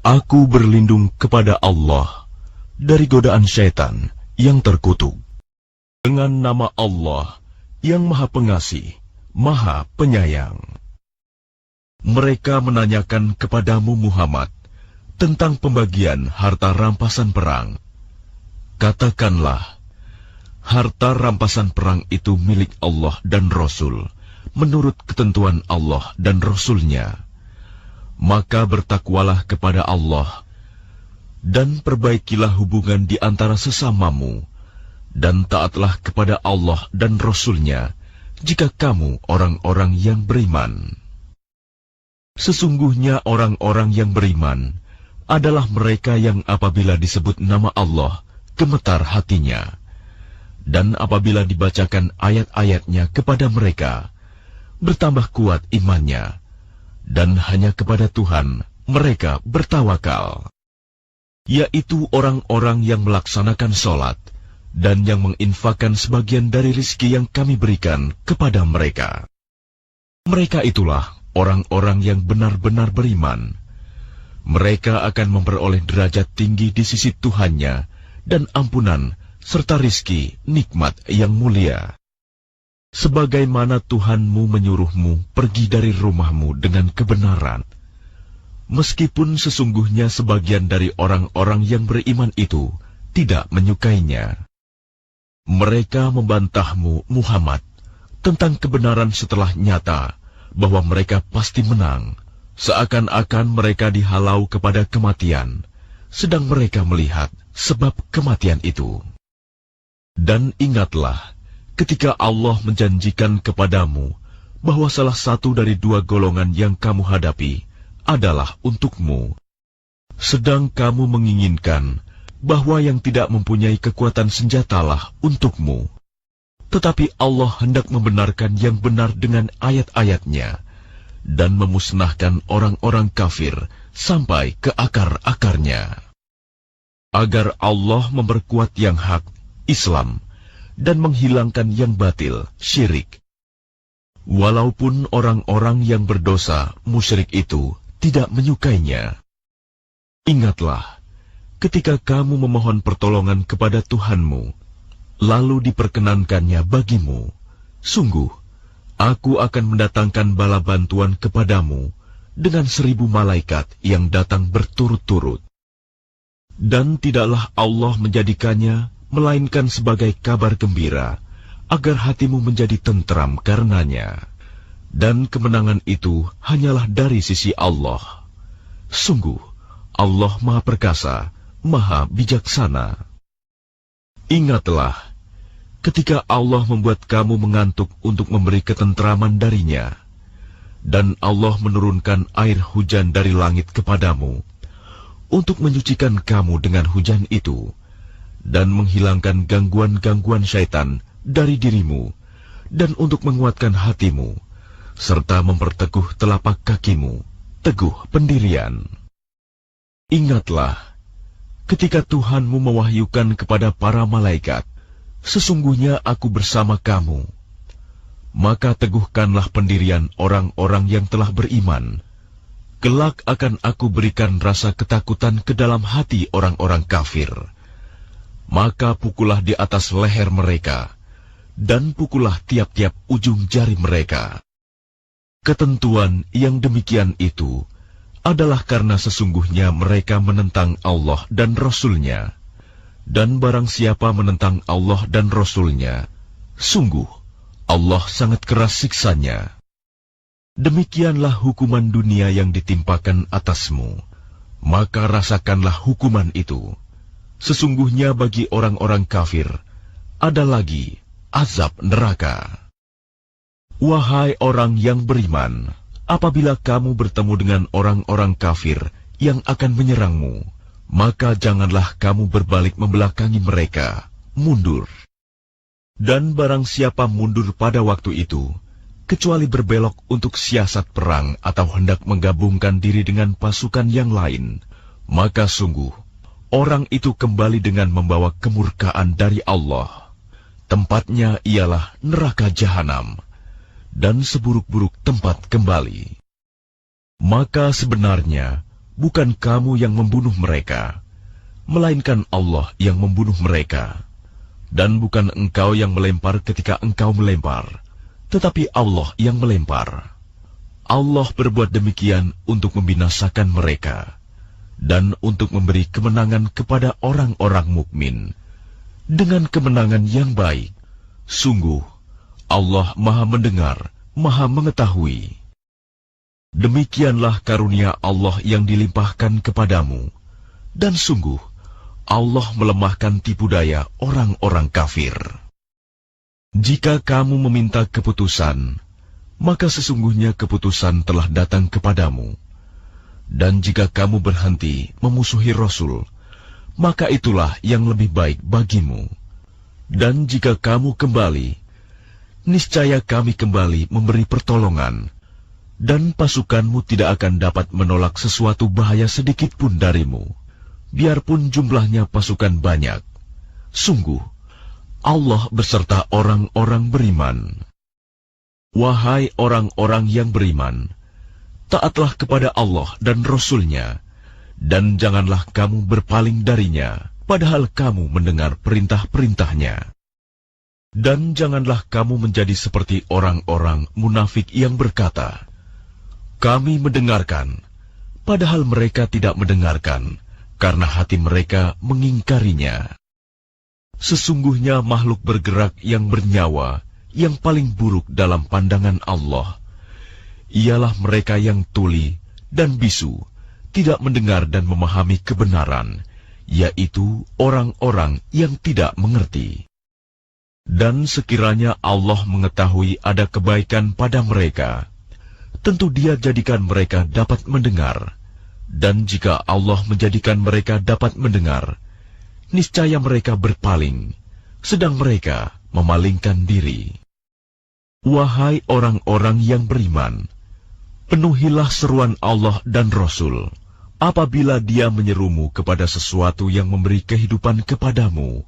Aku berlindung kepada Allah dari godaan syaitan yang terkutuk. Dengan nama Allah yang Maha Pengasih, Maha Penyayang. Mereka menanyakan kepadamu Muhammad tentang pembagian harta rampasan perang. Katakanlah, harta rampasan perang itu milik Allah dan Rasul, menurut ketentuan Allah dan Rasul-Nya. Maka bertakwalah kepada Allah, dan perbaikilah hubungan di antara sesamamu, dan taatlah kepada Allah dan Rasul-Nya, jika kamu orang-orang yang beriman. Sesungguhnya orang-orang yang beriman adalah mereka yang apabila disebut nama Allah, gemetar hatinya, dan apabila dibacakan ayat-ayatnya kepada mereka, bertambah kuat imannya, dan hanya kepada Tuhan mereka bertawakal, yaitu orang-orang yang melaksanakan sholat dan yang menginfakkan sebagian dari rizki yang kami berikan kepada mereka. Mereka itulah orang-orang yang benar-benar beriman. Mereka akan memperoleh derajat tinggi di sisi Tuhannya dan ampunan serta rizki nikmat yang mulia. Sebagaimana Tuhanmu menyuruhmu pergi dari rumahmu dengan kebenaran, meskipun sesungguhnya sebagian dari orang-orang yang beriman itu tidak menyukainya. Mereka membantahmu, Muhammad, tentang kebenaran setelah nyata bahwa mereka pasti menang, seakan-akan mereka dihalau kepada kematian, sedang mereka melihat sebab kematian itu. Dan ingatlah, ketika Allah menjanjikan kepadamu bahwa salah satu dari dua golongan yang kamu hadapi adalah untukmu, sedang kamu menginginkan bahwa yang tidak mempunyai kekuatan senjatalah untukmu. Tetapi Allah hendak membenarkan yang benar dengan ayat-ayatnya dan memusnahkan orang-orang kafir sampai ke akar-akarnya, agar Allah memperkuat yang hak, Islam, dan menghilangkan yang batil, syirik. Walaupun orang-orang yang berdosa, musyrik itu tidak menyukainya. Ingatlah, ketika kamu memohon pertolongan kepada Tuhanmu, lalu diperkenankannya bagimu, sungguh, aku akan mendatangkan bala bantuan kepadamu dengan 1000 malaikat yang datang berturut-turut. Dan tidaklah Allah menjadikannya melainkan sebagai kabar gembira, agar hatimu menjadi tentram karenanya. Dan kemenangan itu hanyalah dari sisi Allah. Sungguh, Allah Maha Perkasa, Maha Bijaksana. Ingatlah, ketika Allah membuat kamu mengantuk untuk memberi ketentraman darinya, dan Allah menurunkan air hujan dari langit kepadamu, untuk menyucikan kamu dengan hujan itu, dan menghilangkan gangguan-gangguan syaitan dari dirimu, dan untuk menguatkan hatimu, serta memperteguh telapak kakimu, teguh pendirian. Ingatlah, ketika Tuhanmu mewahyukan kepada para malaikat, sesungguhnya aku bersama kamu, maka teguhkanlah pendirian orang-orang yang telah beriman. Kelak akan aku berikan rasa ketakutan ke dalam hati orang-orang kafir. Maka pukullah di atas leher mereka, dan pukullah tiap-tiap ujung jari mereka. Ketentuan yang demikian itu adalah karena sesungguhnya mereka menentang Allah dan Rasul-Nya. Dan barang siapa menentang Allah dan Rasul-Nya, sungguh Allah sangat keras siksanya. Demikianlah hukuman dunia yang ditimpakan atasmu, maka rasakanlah hukuman itu. Sesungguhnya bagi orang-orang kafir ada lagi azab neraka. Wahai orang yang beriman, apabila kamu bertemu dengan orang-orang kafir yang akan menyerangmu, maka janganlah kamu berbalik membelakangi mereka, mundur. Dan barang siapa mundur pada waktu itu, kecuali berbelok untuk siasat perang atau hendak menggabungkan diri dengan pasukan yang lain, maka sungguh, orang itu kembali dengan membawa kemurkaan dari Allah. Tempatnya ialah neraka jahanam, dan seburuk-buruk tempat kembali. Maka sebenarnya, bukan kamu yang membunuh mereka, melainkan Allah yang membunuh mereka. Dan bukan engkau yang melempar ketika engkau melempar, tetapi Allah yang melempar. Allah berbuat demikian untuk membinasakan mereka dan untuk memberi kemenangan kepada orang-orang mukmin dengan kemenangan yang baik. Sungguh, Allah Maha Mendengar, Maha Mengetahui. Demikianlah karunia Allah yang dilimpahkan kepadamu, dan sungguh Allah melemahkan tipu daya orang-orang kafir. Jika kamu meminta keputusan, maka sesungguhnya keputusan telah datang kepadamu. Dan jika kamu berhenti memusuhi Rasul, maka itulah yang lebih baik bagimu. Dan jika kamu kembali, niscaya kami kembali memberi pertolongan, dan pasukanmu tidak akan dapat menolak sesuatu bahaya sedikit pun darimu, biarpun jumlahnya pasukan banyak. Sungguh, Allah beserta orang-orang beriman. Wahai orang-orang yang beriman, taatlah kepada Allah dan Rasul-Nya, dan janganlah kamu berpaling darinya, padahal kamu mendengar perintah-perintahnya. Dan janganlah kamu menjadi seperti orang-orang munafik yang berkata, "Kami mendengarkan," padahal mereka tidak mendengarkan, karena hati mereka mengingkarinya. Sesungguhnya makhluk bergerak yang bernyawa yang paling buruk dalam pandangan Allah ialah mereka yang tuli dan bisu, tidak mendengar dan memahami kebenaran, yaitu orang-orang yang tidak mengerti. Dan sekiranya Allah mengetahui ada kebaikan pada mereka, tentu Dia jadikan mereka dapat mendengar. Dan jika Allah menjadikan mereka dapat mendengar, niscaya mereka berpaling, sedang mereka memalingkan diri. Wahai orang-orang yang beriman, penuhilah seruan Allah dan Rasul apabila Dia menyerumu kepada sesuatu yang memberi kehidupan kepadamu.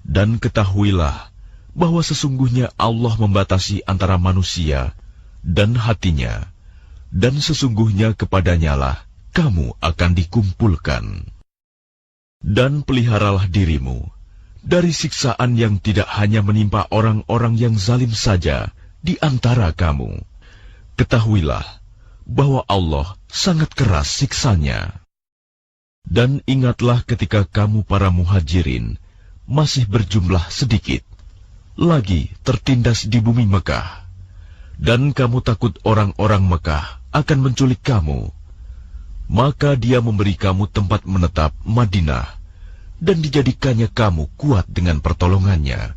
Dan ketahuilah bahwa sesungguhnya Allah membatasi antara manusia dan hatinya, dan sesungguhnya kepadanya-lah kamu akan dikumpulkan. Dan peliharalah dirimu dari siksaan yang tidak hanya menimpa orang-orang yang zalim saja di antara kamu. Ketahuilah bahwa Allah sangat keras siksanya. Dan ingatlah ketika kamu para muhajirin masih berjumlah sedikit, lagi tertindas di bumi Mekah, dan kamu takut orang-orang Mekah akan menculik kamu. Maka Dia memberi kamu tempat menetap Madinah, dan dijadikannya kamu kuat dengan pertolongannya,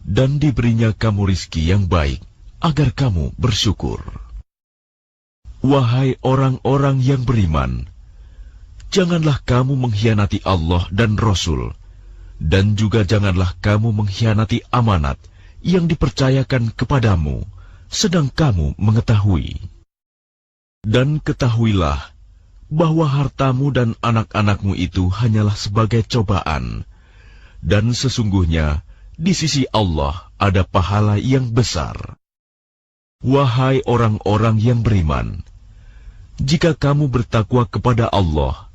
dan diberinya kamu rizki yang baik, agar kamu bersyukur. Wahai orang-orang yang beriman, janganlah kamu mengkhianati Allah dan Rasul, dan juga janganlah kamu mengkhianati amanat yang dipercayakan kepadamu, sedang kamu mengetahui. Dan ketahuilah bahwa hartamu dan anak-anakmu itu hanyalah sebagai cobaan, dan sesungguhnya di sisi Allah ada pahala yang besar. Wahai orang-orang yang beriman, jika kamu bertakwa kepada Allah,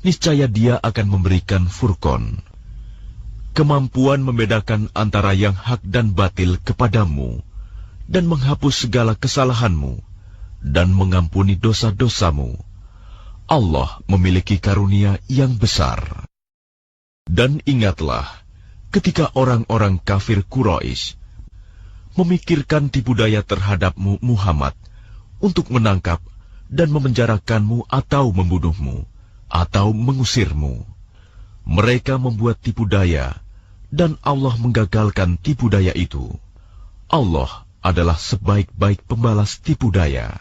niscaya Dia akan memberikan furqan, kemampuan membedakan antara yang hak dan batil kepadamu, dan menghapus segala kesalahanmu, dan mengampuni dosa-dosamu. Allah memiliki karunia yang besar. Dan ingatlah, ketika orang-orang kafir Quraisy memikirkan tipu daya terhadapmu Muhammad untuk menangkap dan memenjarakanmu atau membunuhmu, atau mengusirmu. Mereka membuat tipu daya, dan Allah menggagalkan tipu daya itu. Allah adalah sebaik-baik pembalas tipu daya.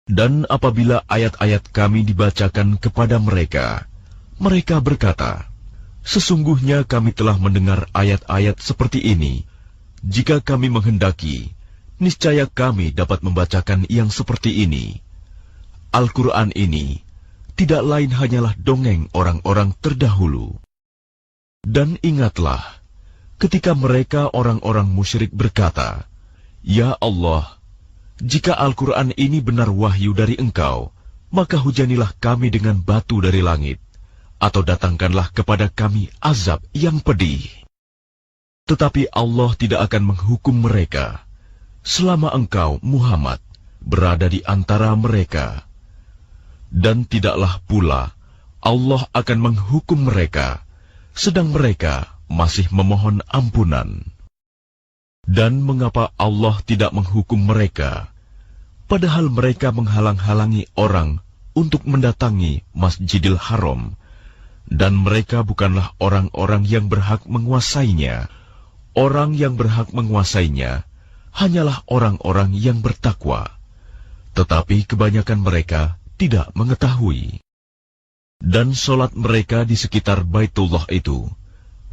Dan apabila ayat-ayat kami dibacakan kepada mereka, mereka berkata, "Sesungguhnya kami telah mendengar ayat-ayat seperti ini. Jika kami menghendaki, niscaya kami dapat membacakan yang seperti ini." Al-Quran ini tidak lain hanyalah dongeng orang-orang terdahulu. Dan ingatlah, ketika mereka orang-orang musyrik berkata, "Ya Allah, jika Al-Quran ini benar wahyu dari Engkau, maka hujanilah kami dengan batu dari langit, atau datangkanlah kepada kami azab yang pedih. Tetapi Allah tidak akan menghukum mereka selama engkau, Muhammad, berada di antara mereka. Dan tidaklah pula Allah akan menghukum mereka sedang mereka masih memohon ampunan. Dan mengapa Allah tidak menghukum mereka, padahal mereka menghalang-halangi orang untuk mendatangi Masjidil Haram, dan mereka bukanlah orang-orang yang berhak menguasainya. Orang yang berhak menguasainya hanyalah orang-orang yang bertakwa, tetapi kebanyakan mereka tidak mengetahui. Dan solat mereka di sekitar Baitullah itu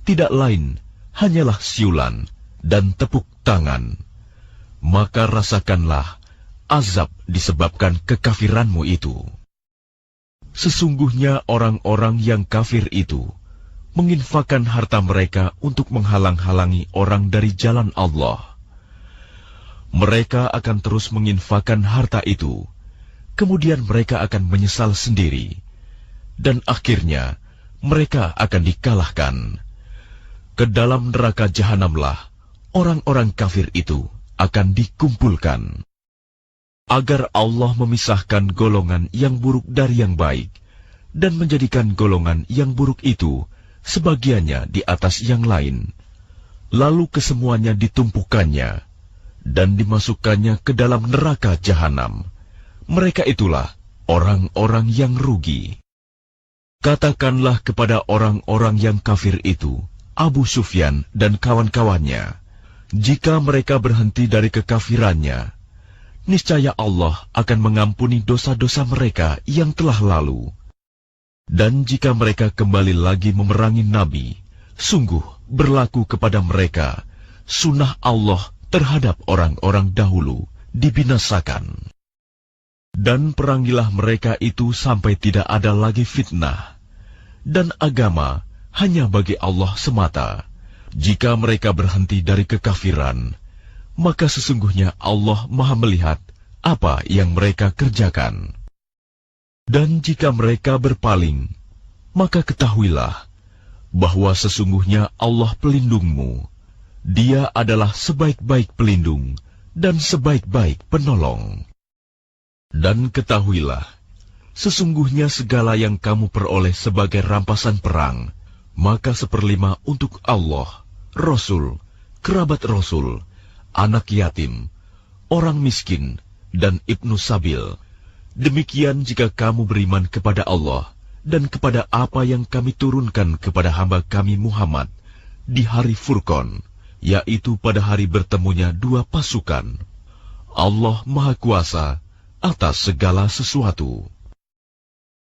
tidak lain hanyalah siulan dan tepuk tangan. Maka rasakanlah azab disebabkan kekafiranmu itu. Sesungguhnya orang-orang yang kafir itu menginfakkan harta mereka untuk menghalang-halangi orang dari jalan Allah. Mereka akan terus menginfakkan harta itu, kemudian mereka akan menyesal sendiri, dan akhirnya mereka akan dikalahkan. Ke dalam neraka jahanamlah orang-orang kafir itu akan dikumpulkan. Agar Allah memisahkan golongan yang buruk dari yang baik, dan menjadikan golongan yang buruk itu sebagiannya di atas yang lain, lalu kesemuanya ditumpukannya dan dimasukkannya ke dalam neraka jahanam. Mereka itulah orang-orang yang rugi. Katakanlah kepada orang-orang yang kafir itu, Abu Sufyan dan kawan-kawannya, jika mereka berhenti dari kekafirannya, niscaya Allah akan mengampuni dosa-dosa mereka yang telah lalu. Dan jika mereka kembali lagi memerangi Nabi, sungguh berlaku kepada mereka sunnah Allah terhadap orang-orang dahulu dibinasakan. Dan perangilah mereka itu sampai tidak ada lagi fitnah, dan agama hanya bagi Allah semata. Jika mereka berhenti dari kekafiran, maka sesungguhnya Allah Maha melihat apa yang mereka kerjakan. Dan jika mereka berpaling, maka ketahuilah bahwa sesungguhnya Allah pelindungmu. Dia adalah sebaik-baik pelindung dan sebaik-baik penolong. Dan ketahuilah, sesungguhnya segala yang kamu peroleh sebagai rampasan perang, maka 1/5 untuk Allah, Rasul, kerabat Rasul, anak yatim, orang miskin, dan ibnu sabil. Demikian jika kamu beriman kepada Allah dan kepada apa yang kami turunkan kepada hamba kami Muhammad di hari Furqan, yaitu pada hari bertemunya dua pasukan. Allah Maha Kuasa atas segala sesuatu.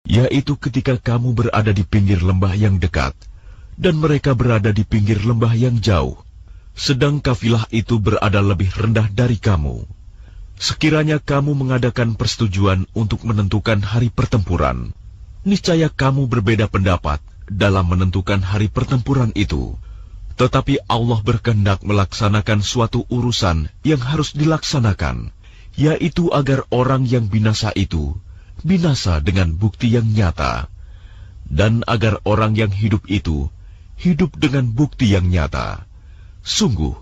Yaitu ketika kamu berada di pinggir lembah yang dekat, dan mereka berada di pinggir lembah yang jauh, sedang kafilah itu berada lebih rendah dari kamu. Sekiranya kamu mengadakan persetujuan untuk menentukan hari pertempuran, niscaya kamu berbeda pendapat dalam menentukan hari pertempuran itu. Tetapi Allah berkehendak melaksanakan suatu urusan yang harus dilaksanakan, yaitu agar orang yang binasa itu binasa dengan bukti yang nyata, dan agar orang yang hidup itu hidup dengan bukti yang nyata. Sungguh,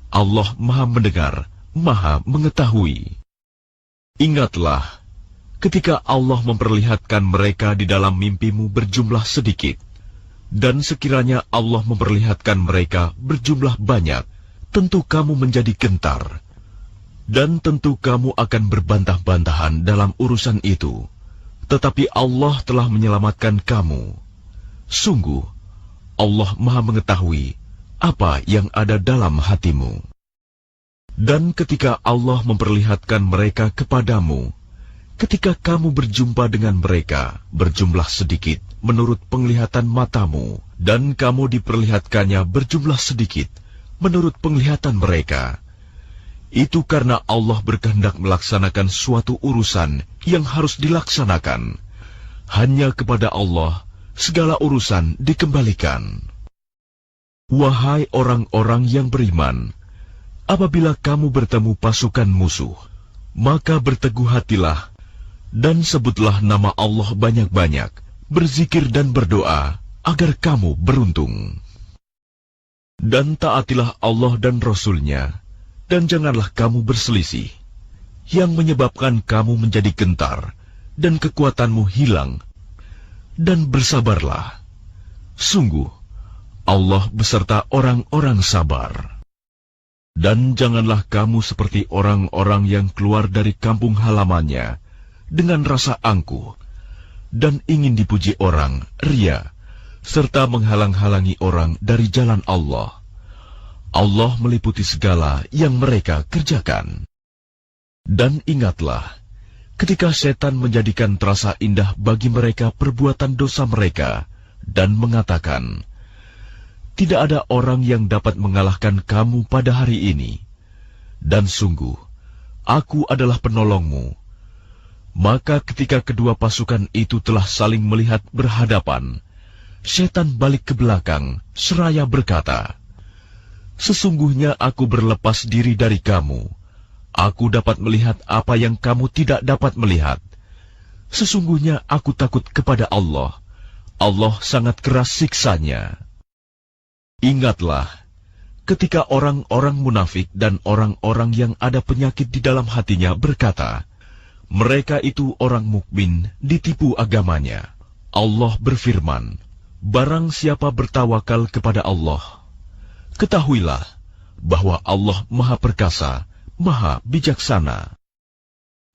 Allah Maha mendengar, Maha mengetahui. Ingatlah, ketika Allah memperlihatkan mereka di dalam mimpimu berjumlah sedikit, dan sekiranya Allah memperlihatkan mereka berjumlah banyak, tentu kamu menjadi gentar, dan tentu kamu akan berbantah-bantahan dalam urusan itu. Tetapi Allah telah menyelamatkan kamu. Sungguh, Allah Maha mengetahui apa yang ada dalam hatimu. Dan ketika Allah memperlihatkan mereka kepadamu, ketika kamu berjumpa dengan mereka berjumlah sedikit menurut penglihatan matamu, dan kamu diperlihatkannya berjumlah sedikit menurut penglihatan mereka, itu karena Allah berkehendak melaksanakan suatu urusan yang harus dilaksanakan. Hanya kepada Allah segala urusan dikembalikan. Wahai orang-orang yang beriman, apabila kamu bertemu pasukan musuh, maka berteguh hatilah Dan sebutlah nama Allah banyak-banyak, berzikir dan berdoa, agar kamu beruntung. Dan taatilah Allah dan Rasul-Nya, dan janganlah kamu berselisih, yang menyebabkan kamu menjadi gentar, dan kekuatanmu hilang. Dan bersabarlah. Sungguh, Allah beserta orang-orang sabar. Dan janganlah kamu seperti orang-orang yang keluar dari kampung halamannya, dengan rasa angkuh, dan ingin dipuji orang, ria, serta menghalang-halangi orang dari jalan Allah. Allah meliputi segala yang mereka kerjakan. Dan ingatlah, ketika setan menjadikan terasa indah bagi mereka perbuatan dosa mereka, dan mengatakan, tidak ada orang yang dapat mengalahkan kamu pada hari ini. Dan sungguh, aku adalah penolongmu. Maka ketika kedua pasukan itu telah saling melihat berhadapan, setan balik ke belakang, seraya berkata, sesungguhnya aku berlepas diri dari kamu. Aku dapat melihat apa yang kamu tidak dapat melihat. Sesungguhnya aku takut kepada Allah. Allah sangat keras siksanya. Ingatlah, ketika orang-orang munafik dan orang-orang yang ada penyakit di dalam hatinya berkata, mereka itu orang mukmin ditipu agamanya. Allah berfirman, barang siapa bertawakal kepada Allah, ketahuilah bahwa Allah Maha Perkasa, Maha Bijaksana.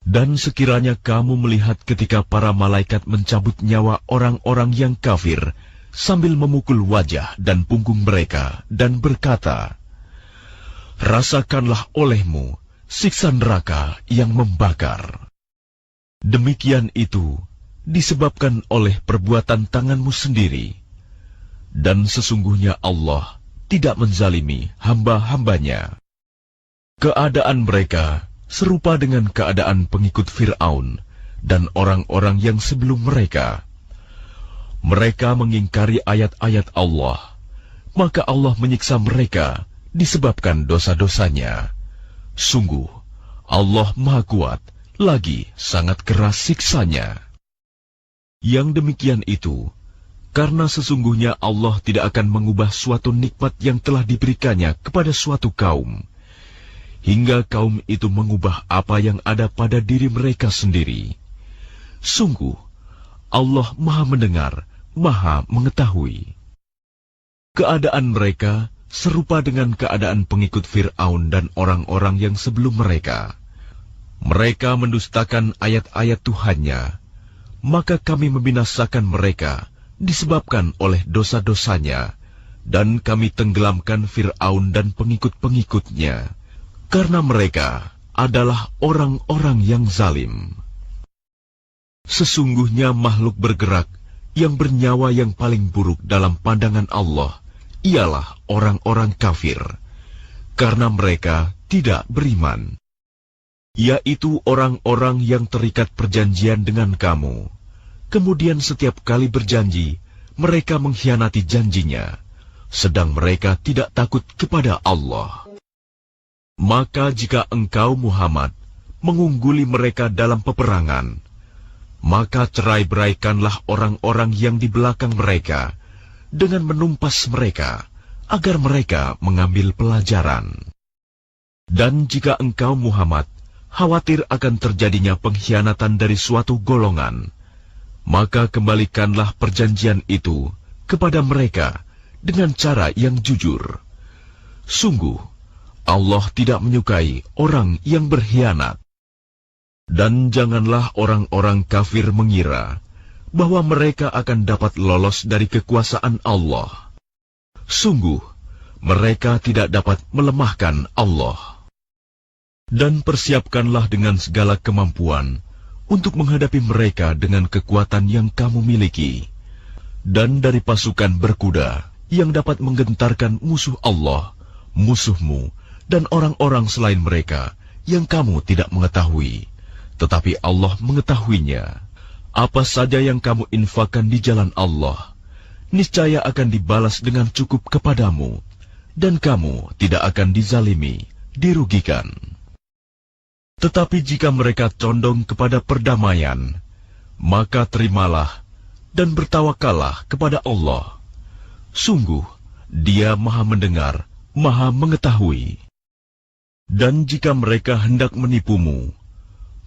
Dan sekiranya kamu melihat ketika para malaikat mencabut nyawa orang-orang yang kafir sambil memukul wajah dan punggung mereka dan berkata, rasakanlah olehmu siksa neraka yang membakar. Demikian itu disebabkan oleh perbuatan tanganmu sendiri. Dan sesungguhnya Allah tidak menzalimi hamba-hambanya. Keadaan mereka serupa dengan keadaan pengikut Fir'aun dan orang-orang yang sebelum mereka. Mereka mengingkari ayat-ayat Allah, maka Allah menyiksa mereka disebabkan dosa-dosanya. Sungguh, Allah Maha Kuat, lagi sangat keras siksanya. Yang demikian itu, karena sesungguhnya Allah tidak akan mengubah suatu nikmat yang telah diberikannya kepada suatu kaum, hingga kaum itu mengubah apa yang ada pada diri mereka sendiri. Sungguh, Allah Maha Mendengar, Maha Mengetahui. Keadaan mereka serupa dengan keadaan pengikut Fir'aun dan orang-orang yang sebelum mereka. Mereka mendustakan ayat-ayat Tuhannya, maka kami membinasakan mereka disebabkan oleh dosa-dosanya, dan kami tenggelamkan Fir'aun dan pengikut-pengikutnya, karena mereka adalah orang-orang yang zalim. Sesungguhnya makhluk bergerak yang bernyawa yang paling buruk dalam pandangan Allah ialah orang-orang kafir, karena mereka tidak beriman, yaitu orang-orang yang terikat perjanjian dengan kamu. Kemudian setiap kali berjanji, mereka mengkhianati janjinya, sedang mereka tidak takut kepada Allah. Maka jika engkau Muhammad mengungguli mereka dalam peperangan, maka cerai-beraikanlah orang-orang yang di belakang mereka dengan menumpas mereka, agar mereka mengambil pelajaran. Dan jika engkau Muhammad khawatir akan terjadinya pengkhianatan dari suatu golongan, maka kembalikanlah perjanjian itu kepada mereka dengan cara yang jujur. Sungguh, Allah tidak menyukai orang yang berkhianat. Dan janganlah orang-orang kafir mengira bahwa mereka akan dapat lolos dari kekuasaan Allah. Sungguh, mereka tidak dapat melemahkan Allah. Dan persiapkanlah dengan segala kemampuan untuk menghadapi mereka dengan kekuatan yang kamu miliki. Dan dari pasukan berkuda yang dapat menggentarkan musuh Allah, musuhmu, dan orang-orang selain mereka yang kamu tidak mengetahui, tetapi Allah mengetahuinya. Apa saja yang kamu infakkan di jalan Allah, niscaya akan dibalas dengan cukup kepadamu, dan kamu tidak akan dizalimi, dirugikan. Tetapi jika mereka condong kepada perdamaian, maka terimalah dan bertawakallah kepada Allah. Sungguh, Dia Maha Mendengar, Maha Mengetahui. Dan jika mereka hendak menipumu,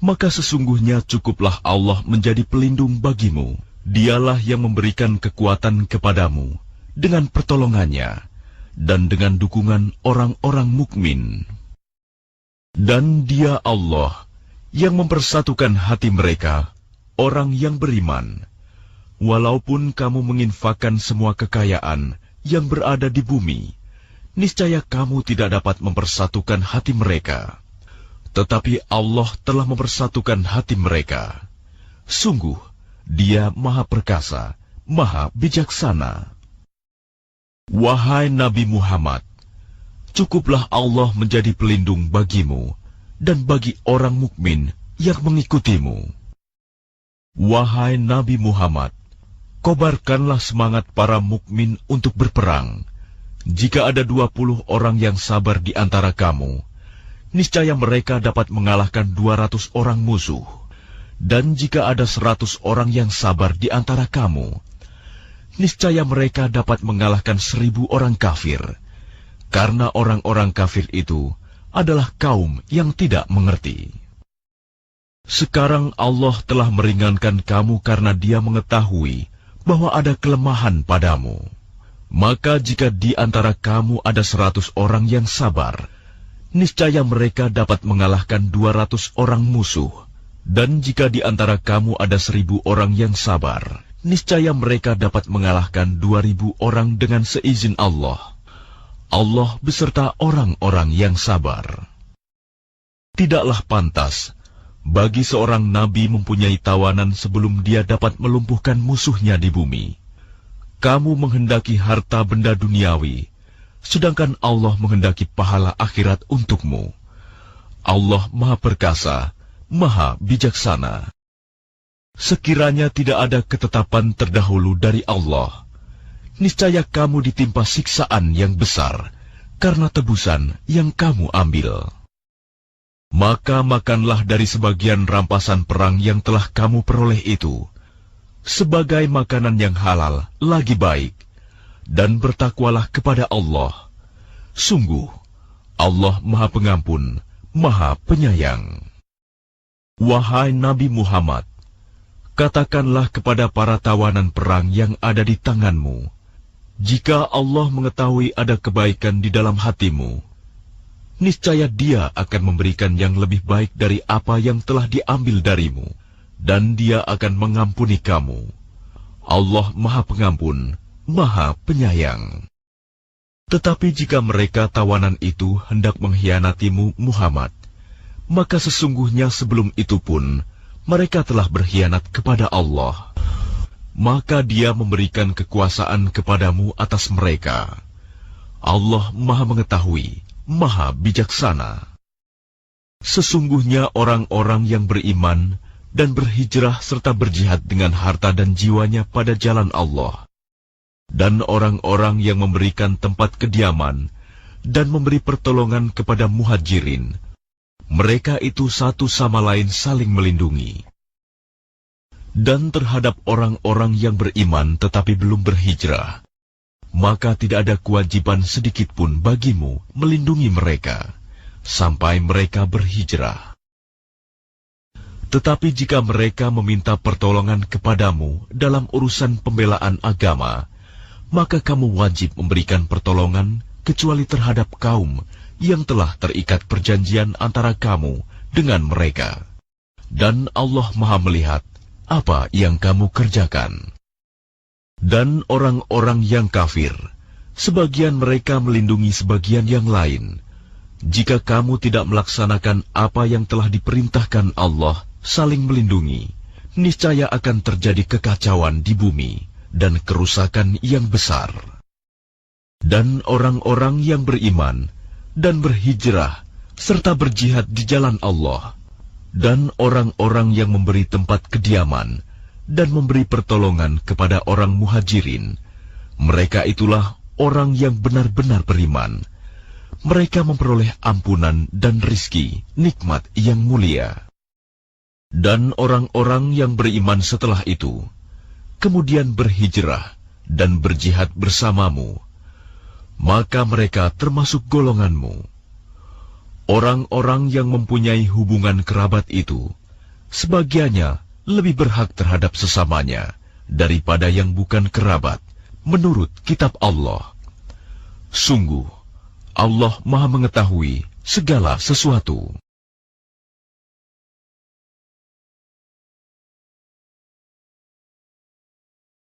maka sesungguhnya cukuplah Allah menjadi pelindung bagimu. Dialah yang memberikan kekuatan kepadamu dengan pertolongannya dan dengan dukungan orang-orang mukmin. Dan Dia Allah yang mempersatukan hati mereka, orang yang beriman. Walaupun kamu menginfakkan semua kekayaan yang berada di bumi, niscaya kamu tidak dapat mempersatukan hati mereka. Tetapi Allah telah mempersatukan hati mereka. Sungguh, Dia Maha Perkasa, Maha Bijaksana. Wahai Nabi Muhammad, cukuplah Allah menjadi pelindung bagimu dan bagi orang mukmin yang mengikutimu. Wahai Nabi Muhammad, kobarkanlah semangat para mukmin untuk berperang. Jika ada 20 orang yang sabar di antara kamu, niscaya mereka dapat mengalahkan 200 orang musuh. Dan jika ada 100 orang yang sabar di antara kamu, niscaya mereka dapat mengalahkan 1000 orang kafir. Karena orang-orang kafir itu adalah kaum yang tidak mengerti. Sekarang Allah telah meringankan kamu karena Dia mengetahui bahwa ada kelemahan padamu. Maka jika di antara kamu ada 100 orang yang sabar, niscaya mereka dapat mengalahkan 200 orang musuh. Dan jika di antara kamu ada 1000 orang yang sabar, niscaya mereka dapat mengalahkan 2000 orang dengan seizin Allah. Allah beserta orang-orang yang sabar. Tidaklah pantas bagi seorang nabi mempunyai tawanan sebelum dia dapat melumpuhkan musuhnya di bumi. Kamu menghendaki harta benda duniawi, sedangkan Allah menghendaki pahala akhirat untukmu. Allah Maha Perkasa, Maha Bijaksana. Sekiranya tidak ada ketetapan terdahulu dari Allah, niscaya kamu ditimpa siksaan yang besar karena tebusan yang kamu ambil. Maka makanlah dari sebagian rampasan perang yang telah kamu peroleh itu, sebagai makanan yang halal lagi baik, dan bertakwalah kepada Allah. Sungguh, Allah Maha Pengampun, Maha Penyayang. Wahai Nabi Muhammad, katakanlah kepada para tawanan perang yang ada di tanganmu, jika Allah mengetahui ada kebaikan di dalam hatimu, niscaya Dia akan memberikan yang lebih baik dari apa yang telah diambil darimu, dan Dia akan mengampuni kamu. Allah Maha Pengampun, Maha Penyayang. Tetapi jika mereka tawanan itu hendak mengkhianatimu Muhammad, maka sesungguhnya sebelum itu pun mereka telah berkhianat kepada Allah. Maka Dia memberikan kekuasaan kepadamu atas mereka. Allah Maha Mengetahui, Maha Bijaksana. Sesungguhnya orang-orang yang beriman dan berhijrah serta berjihad dengan harta dan jiwanya pada jalan Allah, dan orang-orang yang memberikan tempat kediaman dan memberi pertolongan kepada muhajirin, mereka itu satu sama lain saling melindungi. Dan terhadap orang-orang yang beriman tetapi belum berhijrah, maka tidak ada kewajiban sedikitpun bagimu melindungi mereka sampai mereka berhijrah. Tetapi jika mereka meminta pertolongan kepadamu dalam urusan pembelaan agama, maka kamu wajib memberikan pertolongan kecuali terhadap kaum yang telah terikat perjanjian antara kamu dengan mereka. Dan Allah Maha melihat apa yang kamu kerjakan. Dan orang-orang yang kafir, sebagian mereka melindungi sebagian yang lain. Jika kamu tidak melaksanakan apa yang telah diperintahkan Allah, saling melindungi, niscaya akan terjadi kekacauan di bumi dan kerusakan yang besar. Dan orang-orang yang beriman dan berhijrah serta berjihad di jalan Allah, dan orang-orang yang memberi tempat kediaman dan memberi pertolongan kepada orang muhajirin, mereka itulah orang yang benar-benar beriman. mereka memperoleh ampunan dan rizki, nikmat yang mulia. Dan orang-orang yang beriman setelah itu, kemudian berhijrah dan berjihad bersamamu, maka mereka termasuk golonganmu. Orang-orang yang mempunyai hubungan kerabat itu, sebagiannya lebih berhak terhadap sesamanya daripada yang bukan kerabat, menurut kitab Allah. Sungguh, Allah Maha Mengetahui segala sesuatu.